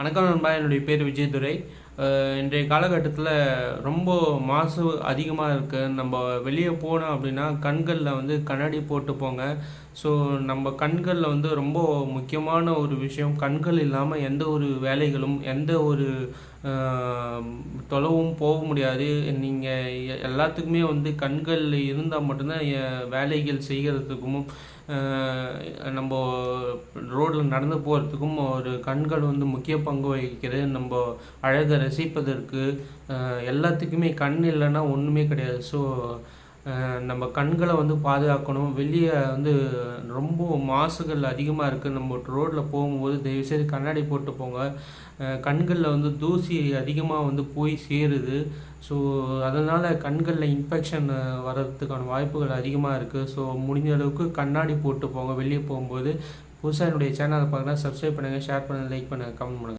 வணக்கம் நண்பா, என்னுடைய பேர் விஜயதுரை. இன்றைய காலகட்டத்தில் ரொம்ப மாசு அதிகமாக இருக்குது. நம்ம வெளியே போனோம் அப்படின்னா கண்களில் கண்ணாடி போட்டு போங்க. ஸோ நம்ம கண்களில் ரொம்ப முக்கியமான ஒரு விஷயம். கண்கள் இல்லாமல் எந்த ஒரு வேலைகளும் எந்த ஒரு தொலைவும் போக முடியாது. நீங்கள் எல்லாத்துக்குமே கண்கள் இருந்தால் மட்டும்தான் வேலைகள் செய்கிறதுக்கும் நம்ம ரோட்டில் நடந்து போகிறதுக்கும் ஒரு கண்கள் முக்கிய பங்கு வகிக்கிறது. நம்ம அழகை ரசிப்பதற்கு எல்லாத்துக்குமே கண் இல்லைன்னா ஒன்றுமே கிடையாது. ஸோ நம்ம கண்களை பாதுகாக்கணும். வெளியே ரொம்ப மாசுகள் அதிகமாக இருக்குது. நம்ம ரோட்டில் போகும்போது தயவுசெய்து கண்ணாடி போட்டு போங்க. கண்களில் தூசி அதிகமாக போய் சேருது. ஸோ அதனால் கண்களில் இன்ஃபெக்ஷன் வர்றதுக்கான வாய்ப்புகள் அதிகமாக இருக்குது. ஸோ முடிஞ்ச அளவுக்கு கண்ணாடி போட்டு போங்க வெளியே போகும்போது. புதுசாக என்னுடைய சேனலை பார்க்குறேன், சப்ஸ்கிரைப் பண்ணுங்கள், ஷேர் பண்ணுங்கள், லைக் பண்ணுங்கள், கமெண்ட் பண்ணுங்கள்.